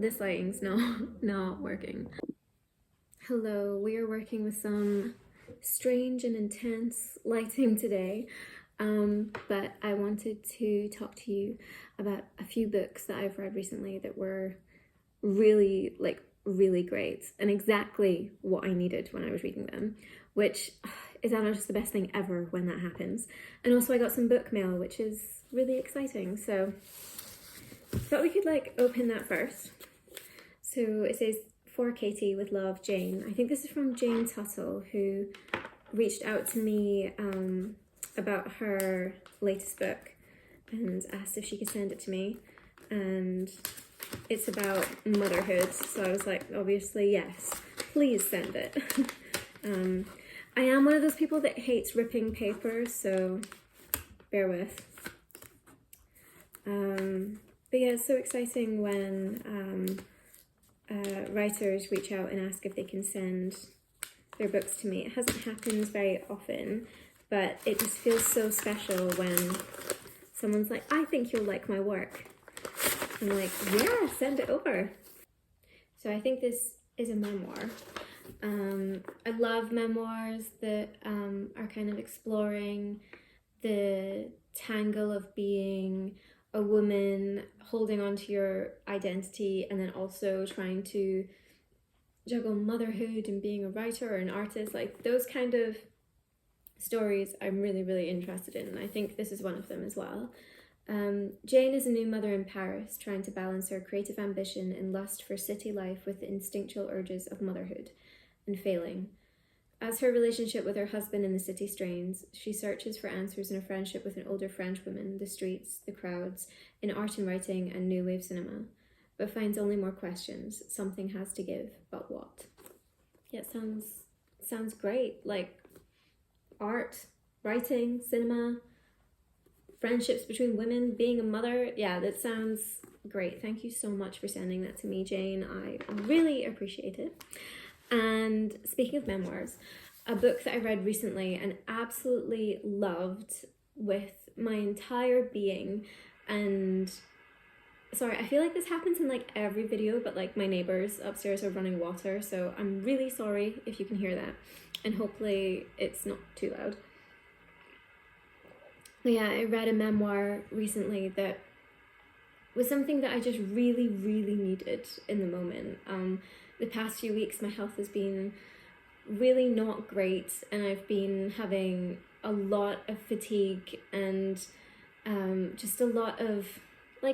This lighting's not working. Hello, we are working with some strange and intense lighting today, but I wanted to talk to you about a few books that I've read recently that were really great and exactly what I needed when I was reading them, which is just the best thing ever when that happens. And also I got some book mail, which is really exciting, so I thought we could open that first. So it says, "For Katie, with love, Jayne." I think this is from Jayne Tuttle, who reached out to me about her latest book and asked if she could send it to me. And it's about motherhood, so I was like, obviously, yes, please send it. I am one of those people that hates ripping paper, so bear with. But yeah, it's so exciting when writers reach out and ask if they can send their books to me. It hasn't happened very often, but it just feels so special when someone's like, "I think you'll like my work." I'm like, yeah, send it over. So I think this is a memoir. I love memoirs that are kind of exploring the tangle of being a woman, holding on to your identity, and then also trying to juggle motherhood and being a writer or an artist. Like those kind of stories I'm really interested in, and I think this is one of them as well. Jayne is a new mother in Paris, trying to balance her creative ambition and lust for city life with the instinctual urges of motherhood, and failing. As her relationship with her husband in the city strains, she searches for answers in a friendship with an older French woman, the streets, the crowds, in art and writing and new wave cinema, but finds only more questions. Something has to give, but what? Yeah, it sounds great. Like art, writing, cinema, friendships between women, being a mother. Yeah, that sounds great. Thank you so much for sending that to me, Jayne. I really appreciate it. And speaking of memoirs, a book that I read recently and absolutely loved with my entire being, and sorry, I feel like this happens in every video, but my neighbors upstairs are running water, so I'm really sorry if you can hear that, and hopefully it's not too loud. But yeah, I read a memoir recently that was something that I just really needed in the moment. The past few weeks my health has been really not great, and I've been having a lot of fatigue and just a lot of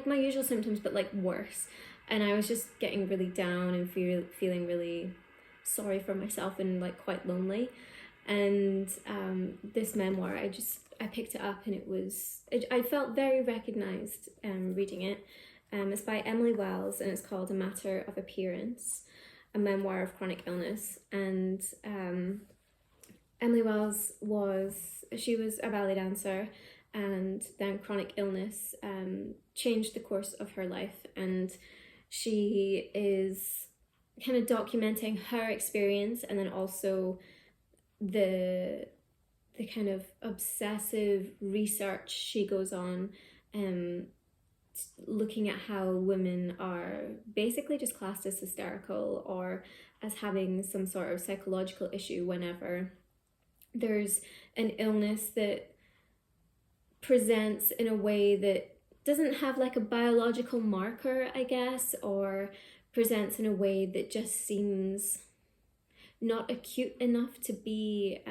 my usual symptoms, but worse. And I was just getting really down and feeling really sorry for myself and quite lonely. And this memoir, I picked it up, and I felt very recognized reading it. It's by Emily Wells, and it's called A Matter of Appearance, a memoir of chronic illness. And Emily Wells was a ballet dancer, and then chronic illness changed the course of her life, and she is kind of documenting her experience, and then also the kind of obsessive research she goes on, looking at how women are basically just classed as hysterical or as having some sort of psychological issue whenever there's an illness that presents in a way that doesn't have a biological marker, I guess, or presents in a way that just seems not acute enough to be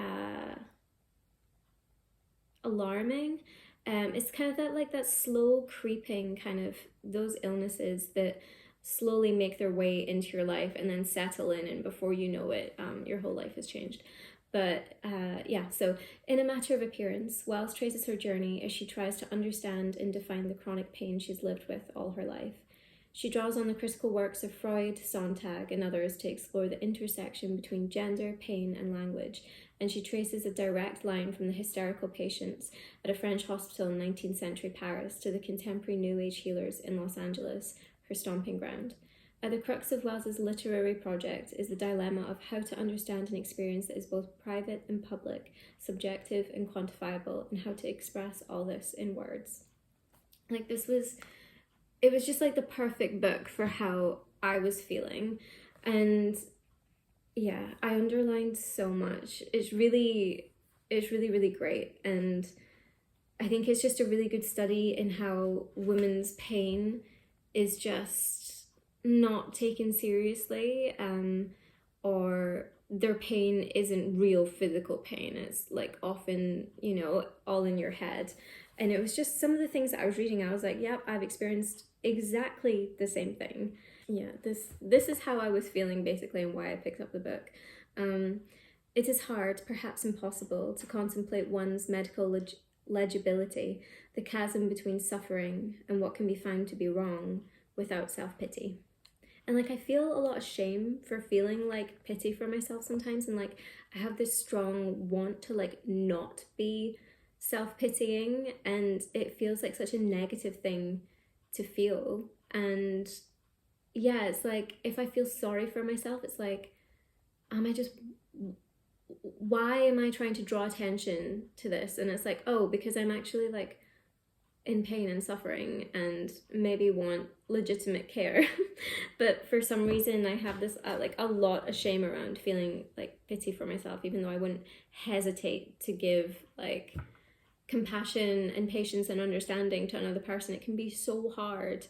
alarming. It's kind of that slow creeping kind of those illnesses that slowly make their way into your life and then settle in, and before you know it, your whole life has changed. But yeah, so in A Matter of Appearance, Wells traces her journey as she tries to understand and define the chronic pain she's lived with all her life. She draws on the critical works of Freud, Sontag, and others to explore the intersection between gender, pain, and language, and she traces a direct line from the hysterical patients at a French hospital in 19th century Paris to the contemporary New Age healers in Los Angeles, her stomping ground. At the crux of Wells's literary project is the dilemma of how to understand an experience that is both private and public, subjective and quantifiable, and how to express all this in words. It was just the perfect book for how I was feeling. And yeah, I underlined so much. It's really, really great. And I think it's just a really good study in how women's pain is just not taken seriously, or their pain isn't real physical pain. It's like often, you know, all in your head. And it was just some of the things that I was reading, I was like, yep, I've experienced exactly the same thing. Yeah, this is how I was feeling basically, and why I picked up the book. It is hard, perhaps impossible, to contemplate one's medical legibility, the chasm between suffering and what can be found to be wrong, without self-pity. And like I feel a lot of shame for feeling like pity for myself sometimes, and like I have this strong want to like not be self-pitying, and it feels like such a negative thing to feel. And yeah, it's like if I feel sorry for myself, it's like, am I just, why am I trying to draw attention to this? And it's like, oh, because I'm actually like in pain and suffering and maybe want legitimate care. But for some reason I have this like a lot of shame around feeling like pity for myself, even though I wouldn't hesitate to give like compassion and patience and understanding to another person. It can be so hard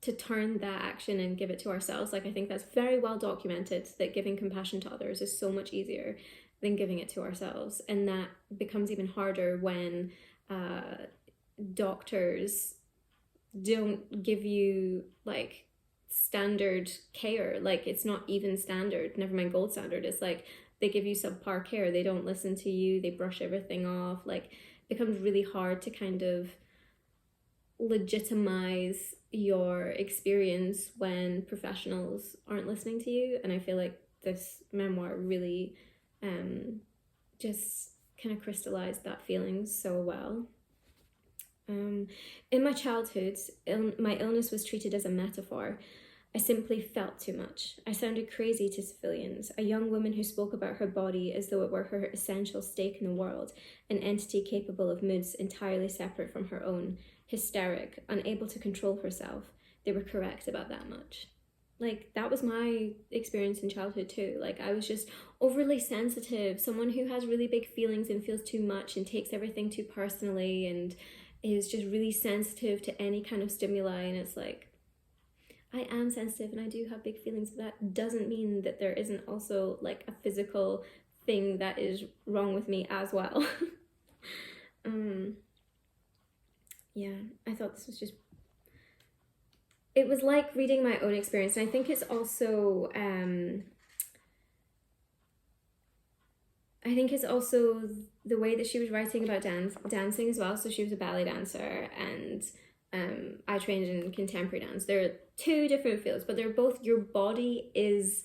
to turn that action and give it to ourselves. Like I think that's very well documented, that giving compassion to others is so much easier than giving it to ourselves. And that becomes even harder when doctors don't give you like standard care. Like it's not even standard, never mind gold standard. It's like they give you subpar care, they don't listen to you, they brush everything off. Like it becomes really hard to kind of legitimize your experience when professionals aren't listening to you. And I feel like this memoir really just kind of crystallized that feeling so well. In my childhood, my illness was treated as a metaphor. I simply felt too much. I sounded crazy to civilians, a young woman who spoke about her body as though it were her essential stake in the world, an entity capable of moods entirely separate from her own, hysteric, unable to control herself. They were correct about that much. Like, that was my experience in childhood too. Like, I was just overly sensitive, someone who has really big feelings and feels too much and takes everything too personally and is just really sensitive to any kind of stimuli. And it's like, I am sensitive and I do have big feelings, but that doesn't mean that there isn't also like a physical thing that is wrong with me as well. Yeah, I thought this was just, it was like reading my own experience. And I think it's also the way that she was writing about dancing as well. So she was a ballet dancer, and I trained in contemporary dance. There are two different fields, but they're both, your body is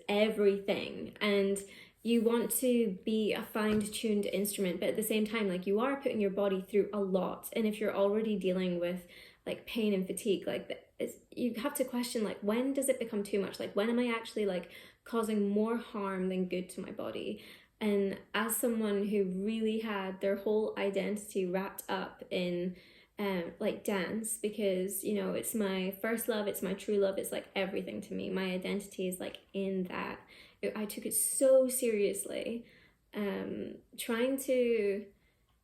everything, and you want to be a fine-tuned instrument, but at the same time, like, you are putting your body through a lot. And if you're already dealing with like pain and fatigue, like you have to question, like, when does it become too much? Like, when am I actually like causing more harm than good to my body? And as someone who really had their whole identity wrapped up in like dance, because, you know, it's my first love, it's my true love, it's like everything to me, my identity is like in that. I took it so seriously. Trying to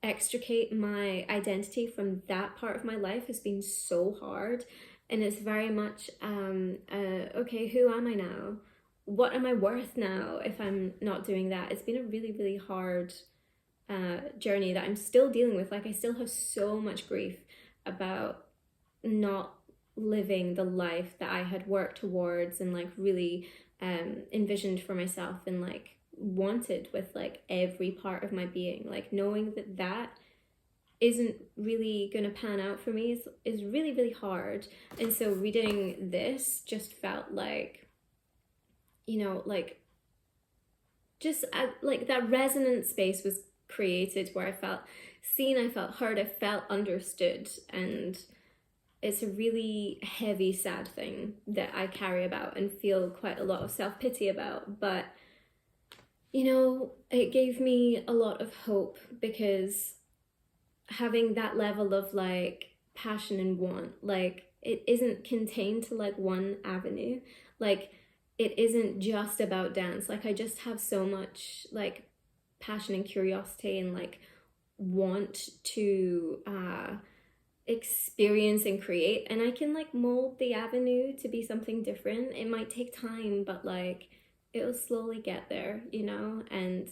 extricate my identity from that part of my life has been so hard. And it's very much okay, who am I now? What am I worth now if I'm not doing that? It's been a really, really hard journey that I'm still dealing with. Like, I still have so much grief about not living the life that I had worked towards and like really envisioned for myself and like wanted with like every part of my being. Like, knowing that that isn't really gonna pan out for me is really, really hard. And so reading this just felt like, you know, like just like that resonant space was created where I felt seen, I felt heard, I felt understood. And it's a really heavy, sad thing that I carry about and feel quite a lot of self-pity about. But, you know, it gave me a lot of hope, because having that level of like passion and want, like, it isn't contained to like one avenue. Like it isn't just about dance. Like I just have so much like passion and curiosity and like want to experience and create, and I can like mold the avenue to be something different. It might take time, but like it'll slowly get there, you know. And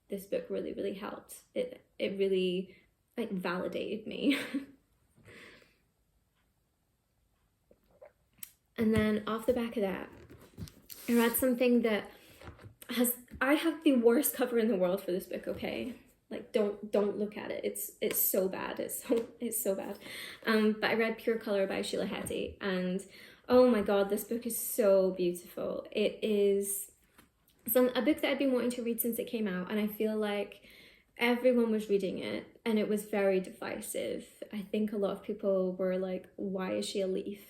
this book really, really helped. It really like validated me. And then off the back of that, I read something that I have the worst cover in the world for this book, okay? Like don't look at it. It's so bad. It's so bad. But I read Pure Color by Sheila Heti, and oh my god, this book is so beautiful. It is a book that I've been wanting to read since it came out, and I feel like everyone was reading it and it was very divisive. I think a lot of people were like, why is she a leaf?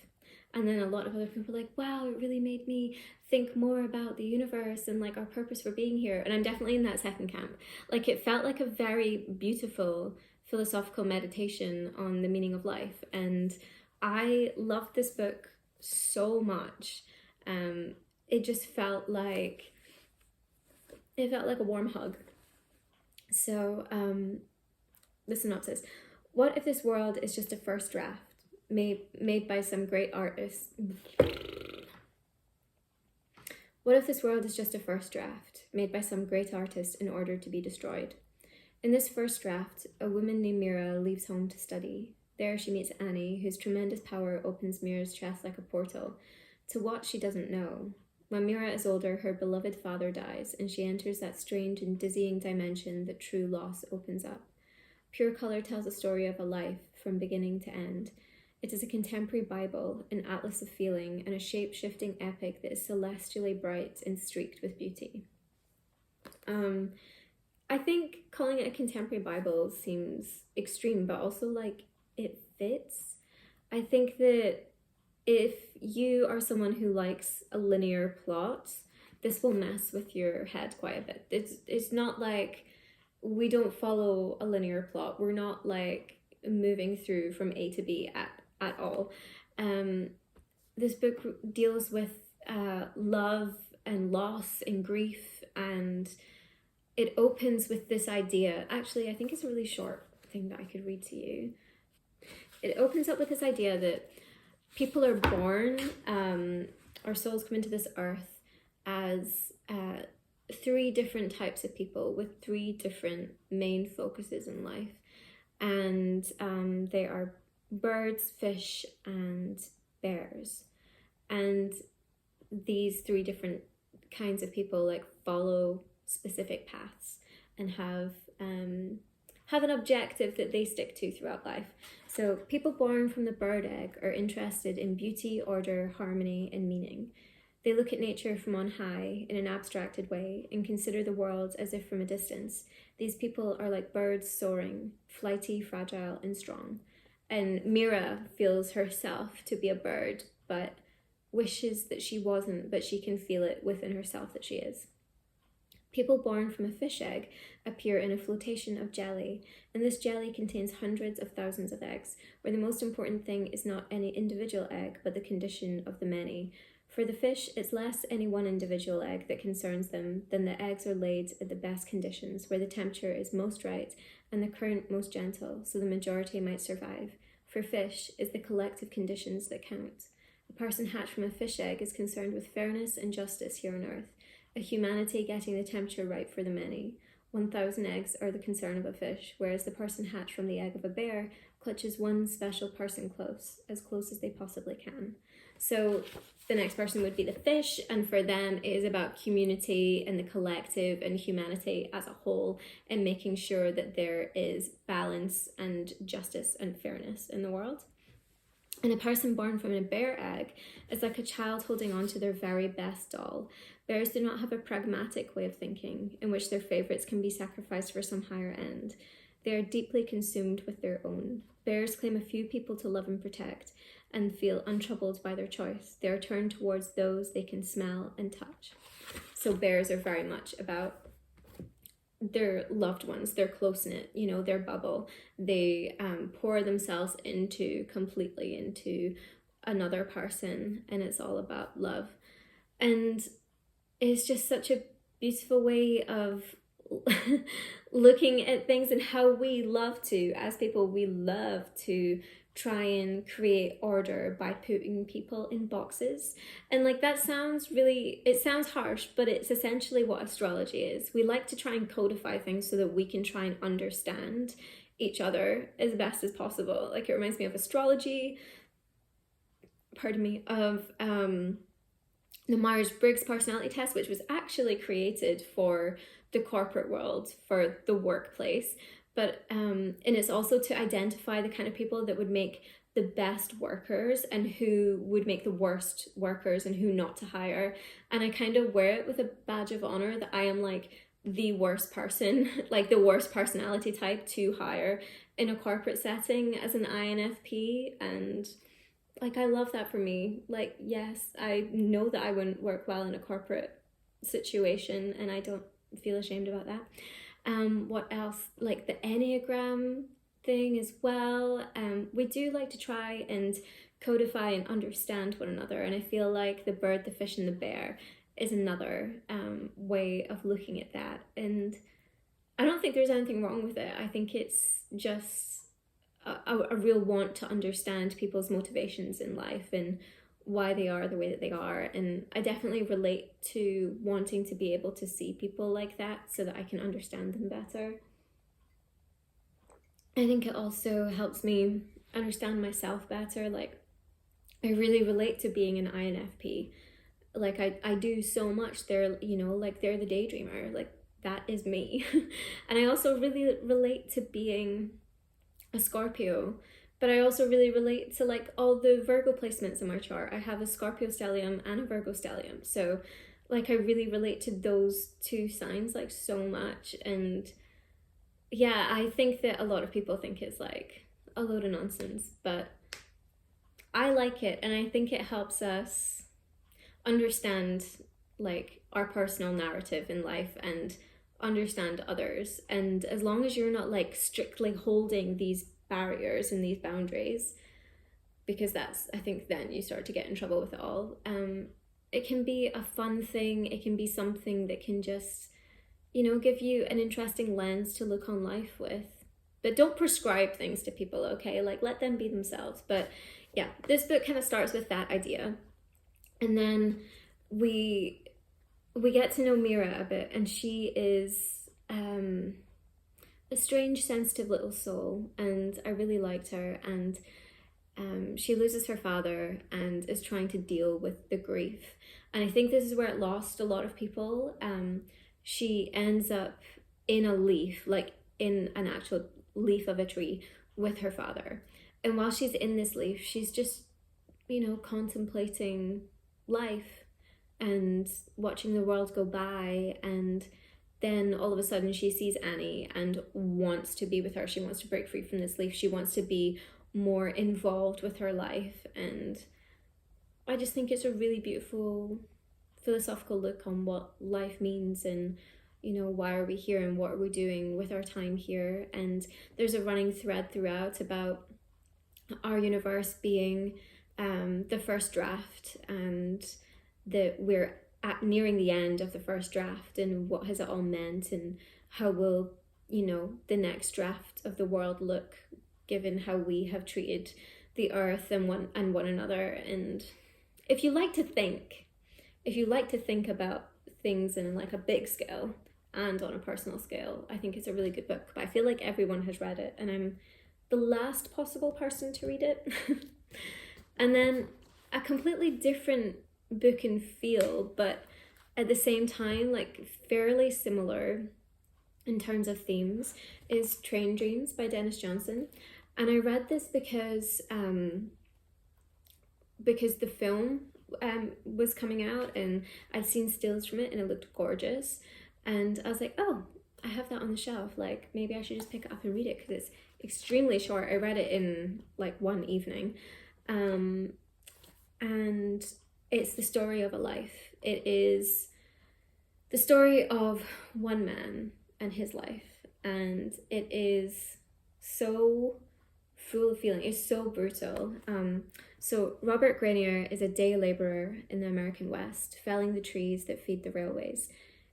And then a lot of other people were like, wow, it really made me think more about the universe and like our purpose for being here. And I'm definitely in that second camp. Like it felt like a very beautiful philosophical meditation on the meaning of life. And I loved this book so much. It just felt like a warm hug. So the synopsis: what if this world is just a first draft made by some great artist? What if this world is just a first draft made by some great artist in order to be destroyed? In this first draft, a woman named Mira leaves home to study. There she meets Annie, whose tremendous power opens Mira's chest like a portal to what she doesn't know. When Mira is older, her beloved father dies, and she enters that strange and dizzying dimension that true loss opens up. Pure Color tells a story of a life from beginning to end. It is a contemporary Bible, an atlas of feeling, and a shape-shifting epic that is celestially bright and streaked with beauty. I think calling it a contemporary Bible seems extreme, but also like it fits. I think that if you are someone who likes a linear plot, this will mess with your head quite a bit. It's not like we don't follow a linear plot. We're not like moving through from A to B at all. This book deals with love and loss and grief, and it opens with this idea. Actually, I think it's a really short thing that I could read to you. It opens up with this idea that people are born, our souls come into this earth as three different types of people with three different main focuses in life. And they are birds, fish, and bears. And these three different kinds of people like follow specific paths and have an objective that they stick to throughout life. So people born from the bird egg are interested in beauty, order, harmony, and meaning. They look at nature from on high in an abstracted way and consider the world as if from a distance. These people are like birds soaring, flighty, fragile, and strong. And Mira feels herself to be a bird, but wishes that she wasn't, but she can feel it within herself that she is. People born from a fish egg appear in a flotation of jelly, and this jelly contains hundreds of thousands of eggs, where the most important thing is not any individual egg, but the condition of the many. For the fish, it's less any one individual egg that concerns them than the eggs are laid at the best conditions, where the temperature is most right and the current most gentle, so the majority might survive. For fish, it's the collective conditions that count. A person hatched from a fish egg is concerned with fairness and justice here on earth, a humanity getting the temperature right for the many. 1,000 eggs are the concern of a fish, whereas the person hatched from the egg of a bear clutches one special person close as they possibly can. So the next person would be the fish, and for them it is about community and the collective and humanity as a whole, and making sure that there is balance and justice and fairness in the world. And a person born from a bear egg is like a child holding on to their very best doll. Bears do not have a pragmatic way of thinking in which their favourites can be sacrificed for some higher end. They are deeply consumed with their own. Bears claim a few people to love and protect and feel untroubled by their choice. They are turned towards those they can smell and touch. So bears are very much about their loved ones, their close-knit, their bubble. They pour themselves completely into another person, and it's all about love. And it's just such a beautiful way of looking at things, and how we love to, as people, we love to try and create order by putting people in boxes. And like, that sounds really, it sounds harsh, but it's essentially what astrology is. We like to try and codify things so that we can try and understand each other as best as possible. Like, it reminds me of astrology, pardon me, of the Myers-Briggs personality test, which was actually created for the corporate world, for the workplace. But and it's also to identify the kind of people that would make the best workers and who would make the worst workers and who not to hire. And I kind of wear it with a badge of honor that I am like the worst person, like the worst personality type to hire in a corporate setting as an INFP. And like, I love that for me. Like, yes, I know that I wouldn't work well in a corporate situation, and I don't feel ashamed about that. What else? Like the Enneagram thing as well. We do like to try and codify and understand one another, and I feel like the bird, the fish, and the bear is another way of looking at that. And I don't think there's anything wrong with it. I think it's just a real want to understand people's motivations in life and why they are the way that they are. And I definitely relate to wanting to be able to see people like that so that I can understand them better. I think it also helps me understand myself better. Like, I really relate to being an INFP. Like, I do so much. They're, you know, like, they're the daydreamer. Like, that is me. And I also really relate to being a Scorpio. But I also really relate to like all the Virgo placements in my chart. I have a Scorpio stellium and a Virgo stellium. So like, I really relate to those two signs like so much. And yeah, I think that a lot of people think it's like a load of nonsense, but I like it. And I think it helps us understand like our personal narrative in life and understand others. And as long as you're not like strictly holding these barriers and these boundaries, because that's, I think then you start to get in trouble with it all. It can be a fun thing. It can be something that can just, you know, give you an interesting lens to look on life with. But don't prescribe things to people, okay? Like, let them be themselves. But yeah, this book kind of starts with that idea. And then we get to know Mira a bit, and she is a strange, sensitive little soul, and I really liked her. And she loses her father and is trying to deal with the grief. And I think this is where it lost a lot of people. She ends up in a leaf, like in an actual leaf of a tree with her father. And while she's in this leaf, she's just, you know, contemplating life and watching the world go by. And then all of a sudden she sees Annie and wants to be with her. She wants to break free from this leaf. She wants to be more involved with her life. And I just think it's a really beautiful philosophical look on what life means, and, you know, why are we here and what are we doing with our time here. And there's a running thread throughout about our universe being the first draft, and that we're nearing the end of the first draft, and what has it all meant, and how will, you know, the next draft of the world look given how we have treated the earth and one another. And if you like to think about things in like a big scale and on a personal scale, I think it's a really good book. But I feel like everyone has read it, and I'm the last possible person to read it. And then a completely different book and feel, but at the same time like fairly similar in terms of themes, is Train Dreams by Denis Johnson. And I read this because the film was coming out, and I'd seen stills from it and it looked gorgeous, and I was like, oh, I have that on the shelf, like maybe I should just pick it up and read it, because it's extremely short. I read it in like one evening, and it's the story of a life. It is the story of one man and his life, and it is so full of feeling. It's so brutal. So Robert Grenier is a day labourer in the American West, felling the trees that feed the railways.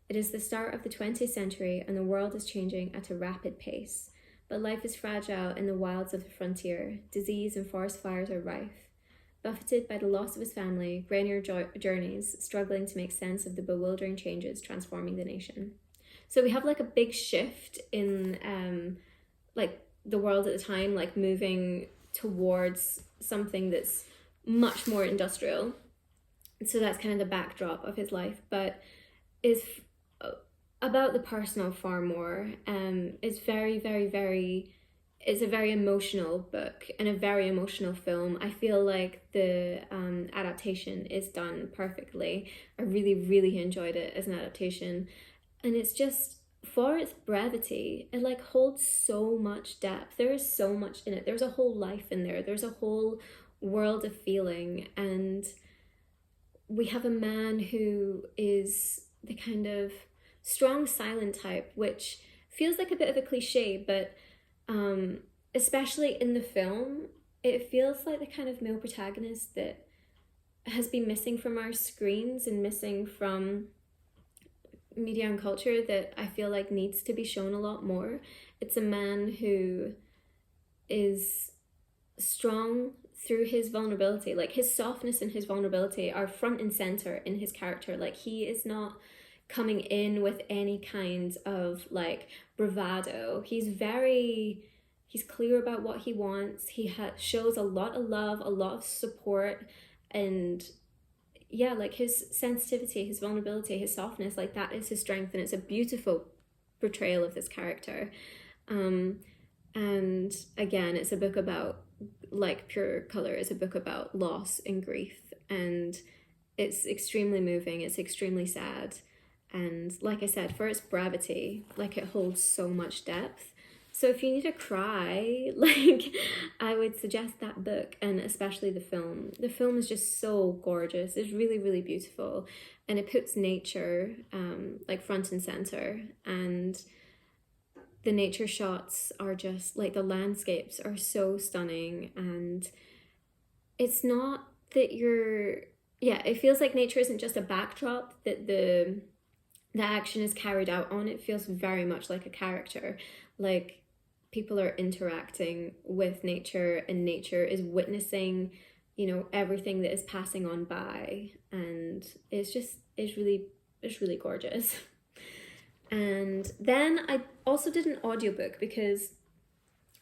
It is the start of the 20th century and the world is changing at a rapid pace. But life is fragile in the wilds of the frontier. Disease and forest fires are rife. Buffeted by the loss of his family, Grenier journeys, struggling to make sense of the bewildering changes transforming the nation. So we have like a big shift in like the world at the time, like moving towards something that's much more industrial. So that's kind of the backdrop of his life, but is about the personal far more. It's very, very, very, it's a very emotional book and a very emotional film. I feel like the adaptation is done perfectly. I really, really enjoyed it as an adaptation. And it's just, for its brevity, it like holds so much depth. There is so much in it. There's a whole life in there. There's a whole world of feeling. And we have a man who is the kind of strong silent type, which feels like a bit of a cliche, but especially in the film, it feels like the kind of male protagonist that has been missing from our screens and missing from media and culture, that I feel like needs to be shown a lot more. It's a man who is strong through his vulnerability. Like his softness and his vulnerability are front and center in his character. Like he is not coming in with any kind of like bravado. He's clear about what he wants. He shows a lot of love, a lot of support, and yeah, like his sensitivity, his vulnerability, his softness, like that is his strength, and it's a beautiful portrayal of this character. And again, it's a book about like pure color. It's a book about loss and grief, and it's extremely moving. It's extremely sad. And like I said, for its brevity, like it holds so much depth. So if you need to cry, like I would suggest that book, and especially the film. The film is just so gorgeous. It's really, really beautiful. And it puts nature like front and center. And the nature shots are just like, the landscapes are so stunning. And it's not that it feels like nature isn't just a backdrop that the action is carried out on. It feels very much like a character. Like people are interacting with nature, and nature is witnessing, you know, everything that is passing on by. And it's really gorgeous. And then I also did an audiobook because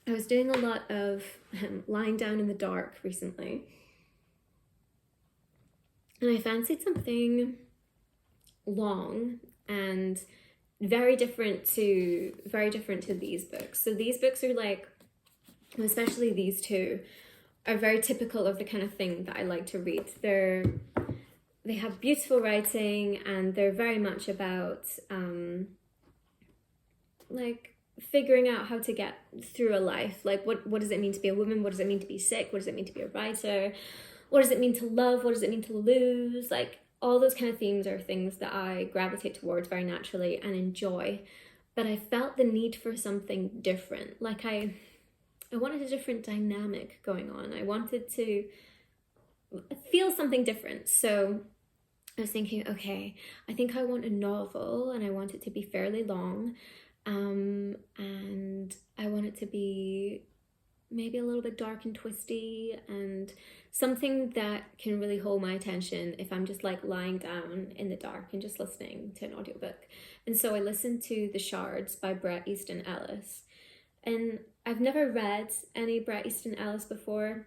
I was doing a lot of lying down in the dark recently. And I fancied something long and very different to these books. So these books are like, especially these two, are very typical of the kind of thing that I like to read. They have beautiful writing, and they're very much about like figuring out how to get through a life. Like what does it mean to be a woman? What does it mean to be sick? What does it mean to be a writer? What does it mean to love? What does it mean to lose? Like all those kind of themes are things that I gravitate towards very naturally and enjoy. But I felt the need for something different. Like I wanted a different dynamic going on. I wanted to feel something different. So I was thinking, okay, I think I want a novel, and I want it to be fairly long. And I want it to be maybe a little bit dark and twisty, and something that can really hold my attention if I'm just like lying down in the dark and just listening to an audiobook. And so I listened to The Shards by Bret, Easton, Ellis. And I've never read any Bret Easton Ellis before.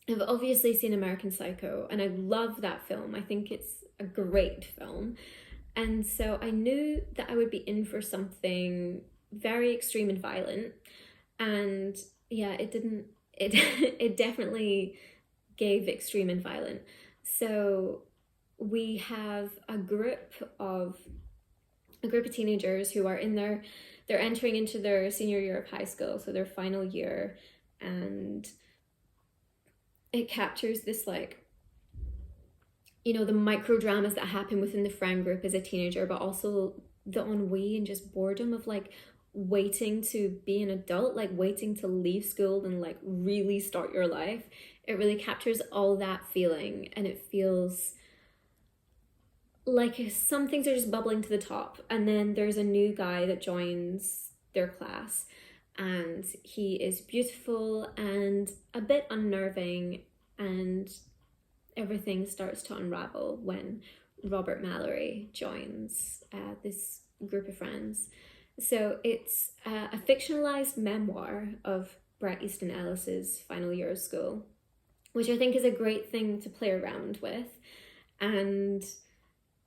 I've obviously seen American Psycho, and I love that film. I think it's a great film. And so I knew that I would be in for something very extreme and violent. And yeah, it definitely gave extreme and violent. So we have a group of teenagers who are they're entering into their senior year of high school, so their final year, and it captures this, like, you know, the micro dramas that happen within the friend group as a teenager, but also the ennui and just boredom of like, waiting to be an adult, like waiting to leave school and like really start your life. It really captures all that feeling, and it feels like some things are just bubbling to the top, and then there's a new guy that joins their class, and he is beautiful and a bit unnerving, and everything starts to unravel when Robert Mallory joins this group of friends. So it's a fictionalized memoir of Bret Easton Ellis's final year of school, which I think is a great thing to play around with. And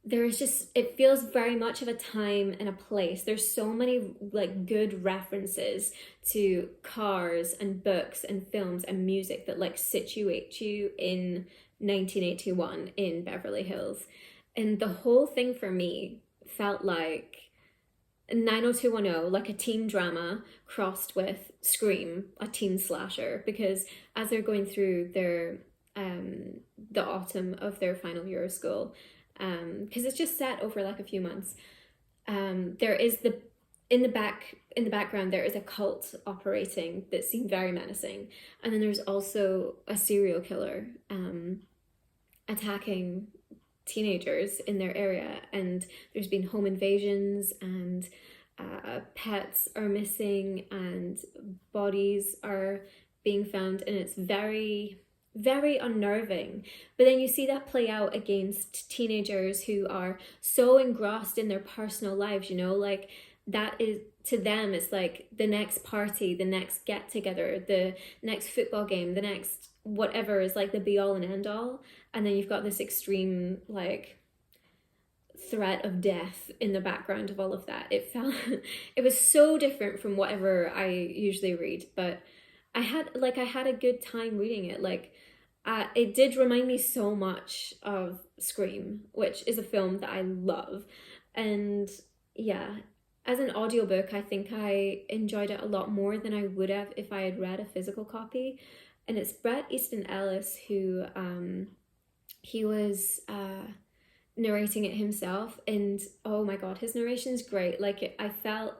there's just, it feels very much of a time and a place. There's so many like good references to cars and books and films and music that like situate you in 1981 in Beverly Hills. And the whole thing for me felt like 90210, like a teen drama crossed with Scream, a teen slasher, because as they're going through their the autumn of their final year of school, because it's just set over like a few months, there is in the background there is a cult operating that seemed very menacing, and then there's also a serial killer attacking teenagers in their area, and there's been home invasions, and pets are missing, and bodies are being found, and it's very, very unnerving. But then you see that play out against teenagers who are so engrossed in their personal lives, you know, like that is, to them, it's like the next party, the next get together, the next football game, the next whatever is like the be all and end all. And then you've got this extreme like threat of death in the background of all of that. It felt it was so different from whatever I usually read, but I had a good time reading it. Like it did remind me so much of Scream, which is a film that I love. And yeah, as an audiobook, I think I enjoyed it a lot more than I would have if I had read a physical copy. And it's Bret Easton Ellis who he was narrating it himself, and oh my god, his narration's great. Like it felt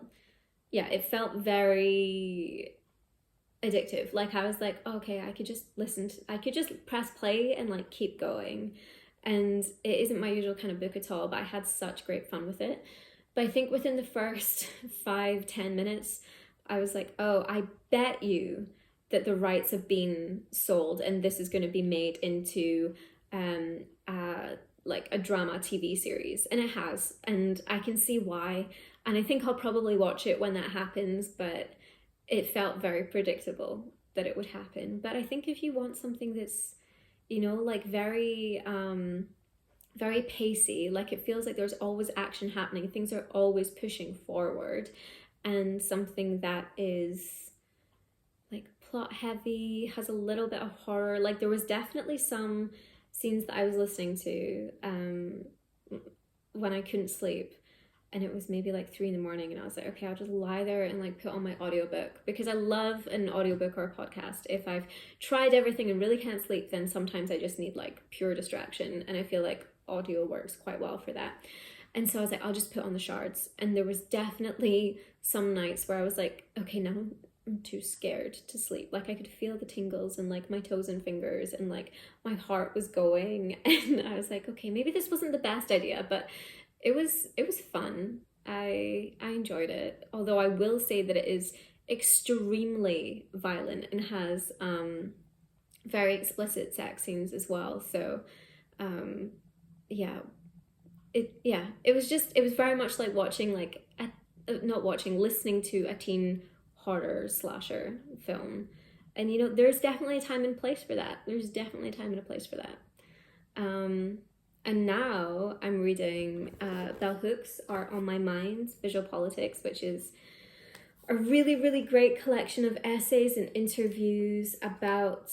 very addictive. Like I was like, okay, I could just press play and like keep going. And it isn't my usual kind of book at all, but I had such great fun with it. But I think within the first 5-10 minutes, I was like, oh, I bet you that the rights have been sold and this is going to be made into like a drama TV series. And it has, and I can see why. And I think I'll probably watch it when that happens, but it felt very predictable that it would happen. But I think if you want something that's, you know, like very very pacey, like it feels like there's always action happening, things are always pushing forward, and something that is like plot heavy, has a little bit of horror. Like there was definitely some scenes that I was listening to when I couldn't sleep, and it was maybe like 3 a.m, and I was like, okay, I'll just lie there and like put on my audiobook, because I love an audiobook or a podcast. If I've tried everything and really can't sleep, then sometimes I just need like pure distraction, and I feel like audio works quite well for that. And so I was like, I'll just put on the Shards. And there was definitely some nights where I was like, okay, now I'm too scared to sleep. Like I could feel the tingles and like my toes and fingers, and like my heart was going, and I was like, okay, maybe this wasn't the best idea, but it was fun. I enjoyed it, although I will say that it is extremely violent and has very explicit sex scenes as well. So it was very much like watching like listening to a teen horror slasher film. And you know, there's definitely a time and place for that. And now I'm reading Bell Hooks' Art on My Mind, Visual Politics, which is a really, really great collection of essays and interviews about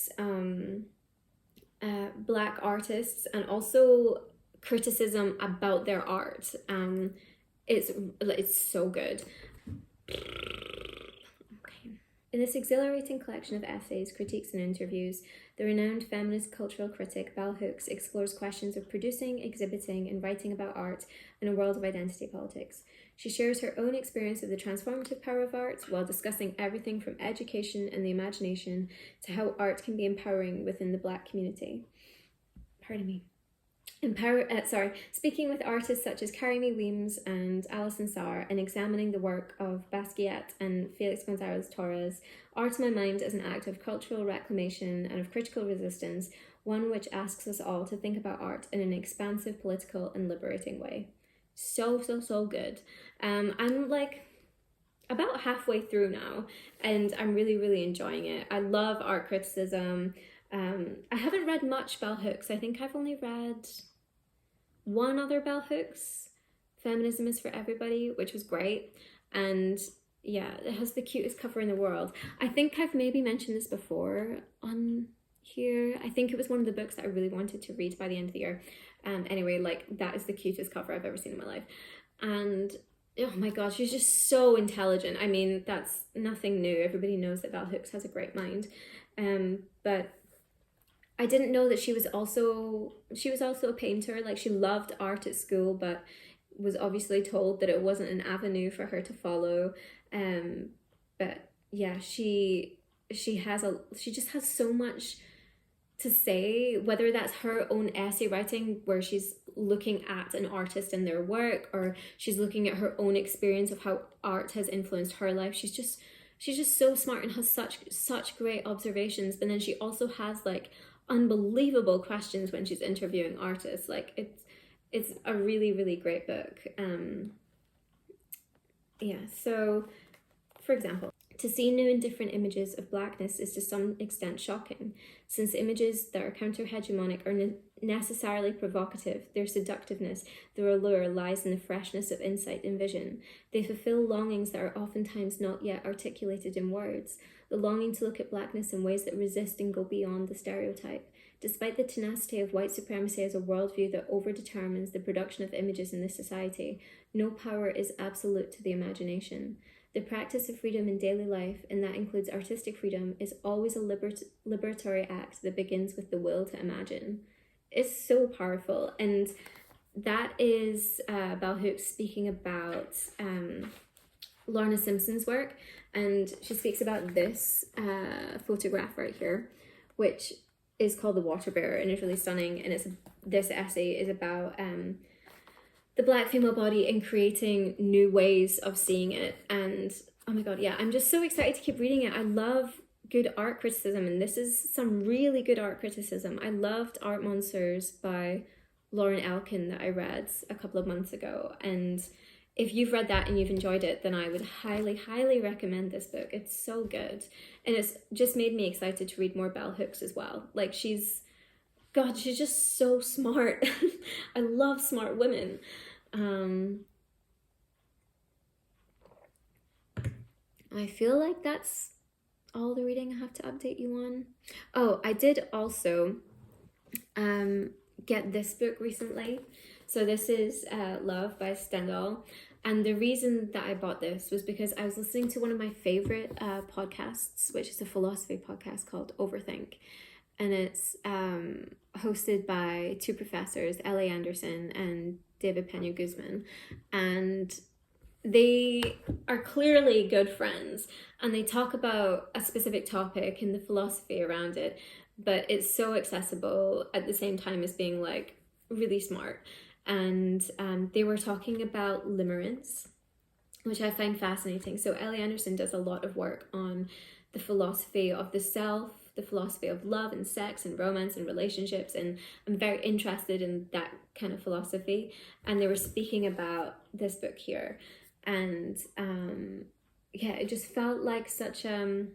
Black artists, and also criticism about their art. It's so good. Okay. In this exhilarating collection of essays, critiques, and interviews, the renowned feminist cultural critic Bell Hooks explores questions of producing, exhibiting, and writing about art in a world of identity politics. She shares her own experience of the transformative power of art while discussing everything from education and the imagination to how art can be empowering within the Black community. Pardon me. Speaking with artists such as Carrie-Mae Weems and Alison Sarr and examining the work of Basquiat and Felix Gonzalez Torres, art in my mind is an act of cultural reclamation and of critical resistance, one which asks us all to think about art in an expansive, political, and liberating way. So good. I'm like about halfway through now, and I'm really enjoying it. I love art criticism. I haven't read much Bell Hooks. I think I've only read one other Bell Hooks, Feminism is for Everybody, which was great. And yeah, it has the cutest cover in the world. I think I've maybe mentioned this before on here. I think it was one of the books that I really wanted to read by the end of the year. Anyway, like, that is the cutest cover I've ever seen in my life. And oh my god, she's just so intelligent. I mean, that's nothing new. Everybody knows that Bell Hooks has a great mind. But I didn't know that she was also a painter. Like, she loved art at school, but was obviously told that it wasn't an avenue for her to follow. But yeah, she just has so much to say, whether that's her own essay writing where she's looking at an artist and their work, or she's looking at her own experience of how art has influenced her life. She's just so smart and has such great observations. And then she also has like unbelievable questions when she's interviewing artists. Like, it's a really great book. So for example, to see new and different images of Blackness is to some extent shocking, since images that are counter-hegemonic are necessarily provocative. Their seductiveness, their allure, lies in the freshness of insight and vision. They fulfill longings that are oftentimes not yet articulated in words, the longing to look at Blackness in ways that resist and go beyond the stereotype. Despite the tenacity of white supremacy as a worldview that overdetermines the production of images in this society, no power is absolute to the imagination. The practice of freedom in daily life, and that includes artistic freedom, is always a liberatory act that begins with the will to imagine. It's so powerful, and that is Bell Hooks speaking about Lorna Simpson's work, and she speaks about this photograph right here, which is called The Water Bearer, and it's really stunning. And this essay is about the Black female body and creating new ways of seeing it. And oh my god, yeah, I'm just so excited to keep reading it. I love good art criticism, and this is some really good art criticism. I loved Art Monsters by Lauren Elkin that I read a couple of months ago, and if you've read that and you've enjoyed it, then I would highly recommend this book. It's so good. And it's just made me excited to read more Bell Hooks as well. Like, she's just so smart. I love smart women. I feel like that's all the reading I have to update you on. Oh, I did also get this book recently. So this is Love by Stendhal. And the reason that I bought this was because I was listening to one of my favorite podcasts, which is a philosophy podcast called Overthink. And it's hosted by two professors, Ellie Anderson and David Pena Guzman. And they are clearly good friends. And they talk about a specific topic and the philosophy around it. But it's so accessible at the same time as being like really smart. And they were talking about limerence, which I find fascinating. So Ellie Anderson does a lot of work on the philosophy of the self, the philosophy of love and sex and romance and relationships, and I'm very interested in that kind of philosophy. And they were speaking about this book here, and it just felt like such a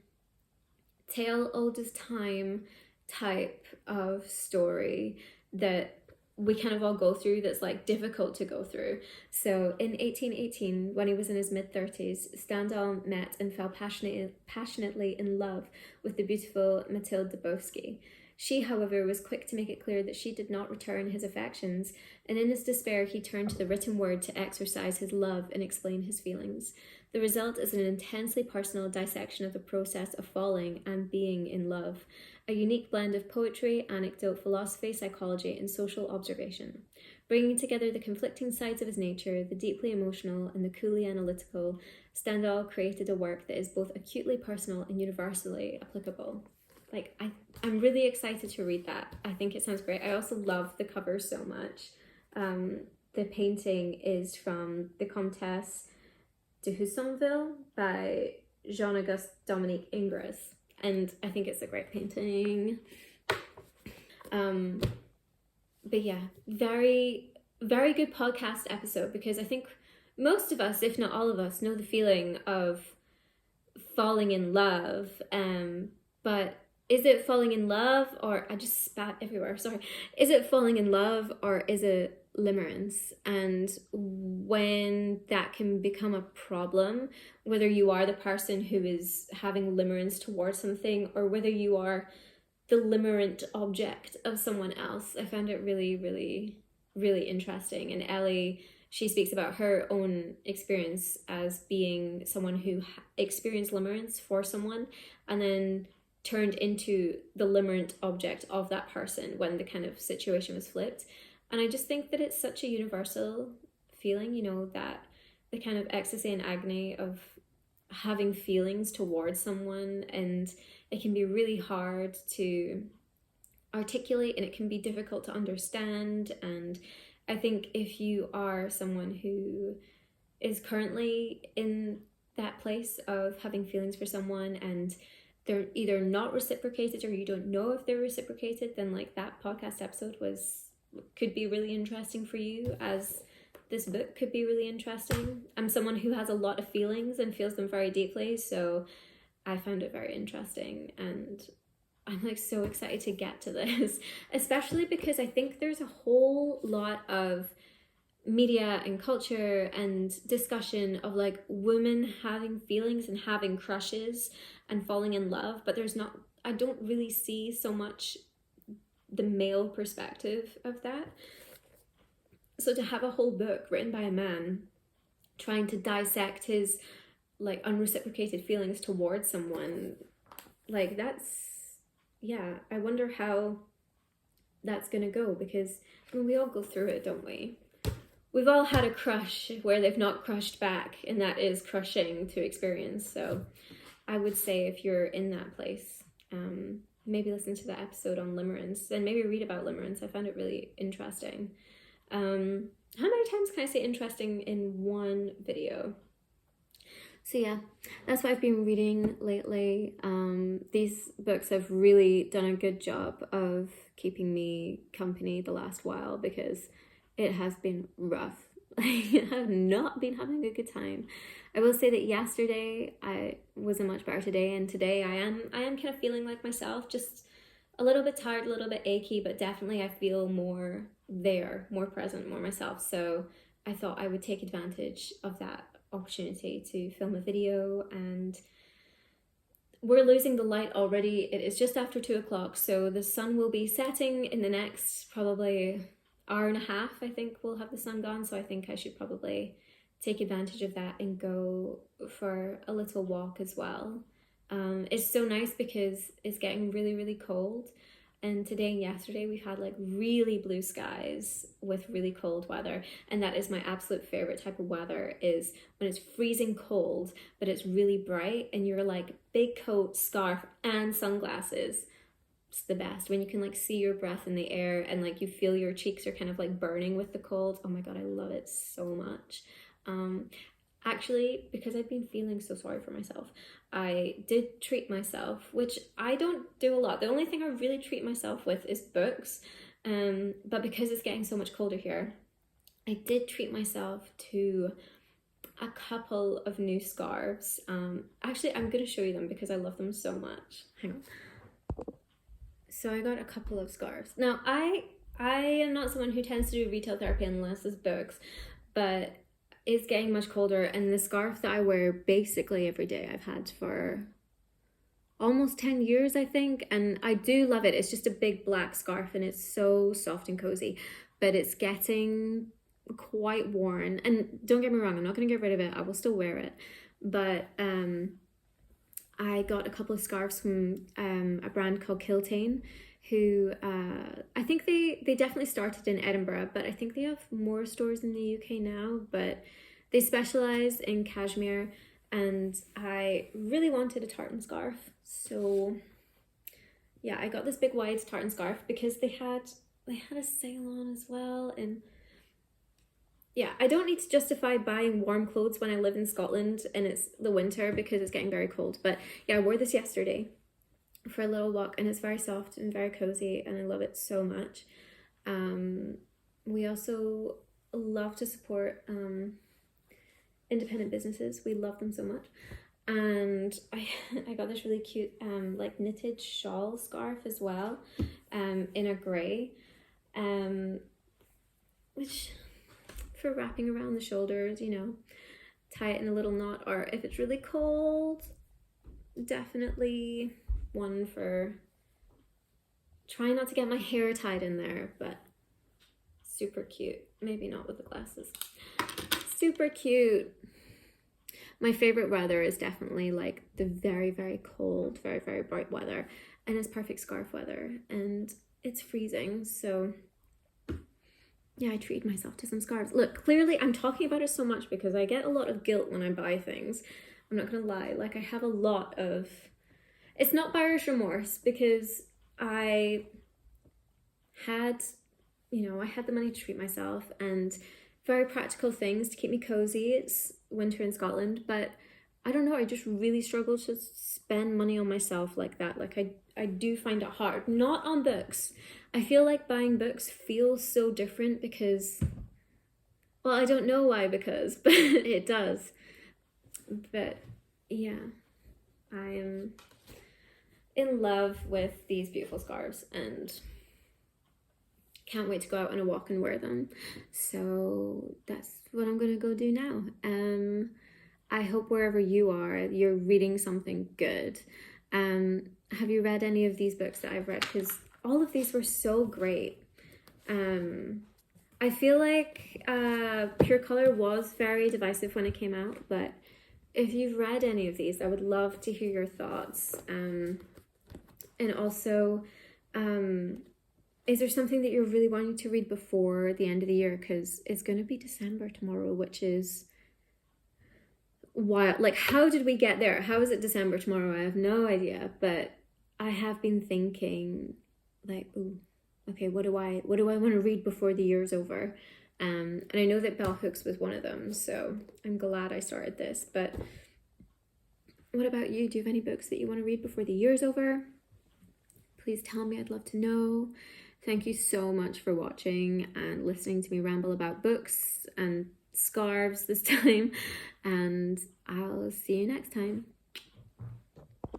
tale old as time type of story that we kind of all go through, that's like difficult to go through. So in 1818, when he was in his mid-30s, Stendhal met and fell passionately in love with the beautiful Mathilde Dubowski. She, however, was quick to make it clear that she did not return his affections, and in his despair he turned to the written word to exercise his love and explain his feelings. The result is an intensely personal dissection of the process of falling and being in love, a unique blend of poetry, anecdote, philosophy, psychology, and social observation. Bringing together the conflicting sides of his nature, the deeply emotional and the coolly analytical, Stendhal created a work that is both acutely personal and universally applicable. Like, I'm really excited to read that. I think it sounds great. I also love the cover so much. The painting is from The Comtesse de Husonville by Jean-Auguste Dominique Ingres, and I think it's a great painting. But yeah, very, very good podcast episode, because I think most of us, if not all of us, know the feeling of falling in love, but is it falling in love, or I just spat everywhere, sorry. Is it falling in love, or is it limerence? And when that can become a problem, whether you are the person who is having limerence towards something, or whether you are the limerent object of someone else, I found it really, really, really interesting. And Ellie, she speaks about her own experience as being someone who experienced limerence for someone, and then turned into the limerent object of that person when the kind of situation was flipped. And I just think that it's such a universal feeling, you know, that the kind of ecstasy and agony of having feelings towards someone, and it can be really hard to articulate, and it can be difficult to understand. And I think if you are someone who is currently in that place of having feelings for someone and they're either not reciprocated, or you don't know if they're reciprocated, then like that podcast episode could be really interesting for you, as this book could be really interesting. I'm someone who has a lot of feelings and feels them very deeply, so I found it very interesting, and I'm like so excited to get to this, especially because I think there's a whole lot of media and culture and discussion of like women having feelings and having crushes and falling in love, but I don't really see so much the male perspective of that. So to have a whole book written by a man trying to dissect his like unreciprocated feelings towards someone, like I wonder how that's gonna go, because I mean, we all go through it, don't we? We've all had a crush where they've not crushed back, and that is crushing to experience. So I would say if you're in that place, maybe listen to the episode on limerence, and maybe read about limerence. I found it really interesting. How many times can I say interesting in one video? So yeah, that's what I've been reading lately. These books have really done a good job of keeping me company the last while, because it has been rough. I have not been having a good time. I will say that yesterday I wasn't much better today, and today I am kind of feeling like myself, just a little bit tired, a little bit achy, but definitely I feel more there, more present, more myself. So I thought I would take advantage of that opportunity to film a video. And we're losing the light already. It is just after 2 o'clock, so the sun will be setting in the next probably hour and a half. I think we'll have the sun gone, so I think I should probably take advantage of that and go for a little walk as well. It's so nice because it's getting really, really cold, and today and yesterday we've had like really blue skies with really cold weather, and that is my absolute favorite type of weather, is when it's freezing cold but it's really bright and you're like big coat, scarf and sunglasses. It's the best when you can like see your breath in the air and like you feel your cheeks are kind of like burning with the cold. Oh my god, I love it so much. Actually, because I've been feeling so sorry for myself, I did treat myself, which I don't do a lot. The only thing I really treat myself with is books, but because it's getting so much colder here, I did treat myself to a couple of new scarves. Actually, I'm gonna show you them because I love them so much. Hang on. So I got a couple of scarves. Now, I am not someone who tends to do retail therapy unless it's books, but it's getting much colder, and the scarf that I wear basically every day I've had for almost 10 years, I think, and I do love it. It's just a big black scarf and it's so soft and cozy, but it's getting quite worn. And don't get me wrong, I'm not going to get rid of it. I will still wear it, but I got a couple of scarves from a brand called Kiltane, who I think they definitely started in Edinburgh, but I think they have more stores in the UK now, but they specialise in cashmere, and I really wanted a tartan scarf, so yeah, I got this big wide tartan scarf because they had a sale on as well. And yeah, I don't need to justify buying warm clothes when I live in Scotland and it's the winter because it's getting very cold. But yeah, I wore this yesterday for a little walk and it's very soft and very cozy and I love it so much. We also love to support independent businesses. We love them so much. And I got this really cute like knitted shawl scarf as well, in a grey, which for wrapping around the shoulders, you know, tie it in a little knot, or if it's really cold, definitely one for trying not to get my hair tied in there, but super cute. Maybe not with the glasses. Super cute. My favorite weather is definitely like the very, very cold, very, very bright weather, and it's perfect scarf weather and it's freezing, so yeah, I treated myself to some scarves. Look, clearly I'm talking about it so much because I get a lot of guilt when I buy things. I'm not gonna lie, like I have a lot of, it's not buyer's remorse because I had, you know, I had the money to treat myself and very practical things to keep me cozy. It's winter in Scotland, but I don't know, I just really struggle to spend money on myself like that. Like I do find it hard, not on books. I feel like buying books feels so different because, well, I don't know why because, but it does. But yeah, I am in love with these beautiful scarves and can't wait to go out on a walk and wear them. So that's what I'm gonna go do now. I hope wherever you are, you're reading something good. Have you read any of these books that I've read? Because all of these were so great. I feel like Pure Colour was very divisive when it came out, but if you've read any of these, I would love to hear your thoughts. And also, is there something that you're really wanting to read before the end of the year? Because it's going to be December tomorrow, which is wild. Like, how did we get there? How is it December tomorrow? I have no idea, but I have been thinking, like, ooh, okay, what do I want to read before the year's over? And I know that Bell Hooks was one of them, so I'm glad I started this. But what about you? Do you have any books that you want to read before the year's over? Please tell me, I'd love to know. Thank you so much for watching and listening to me ramble about books and scarves this time, and I'll see you next time.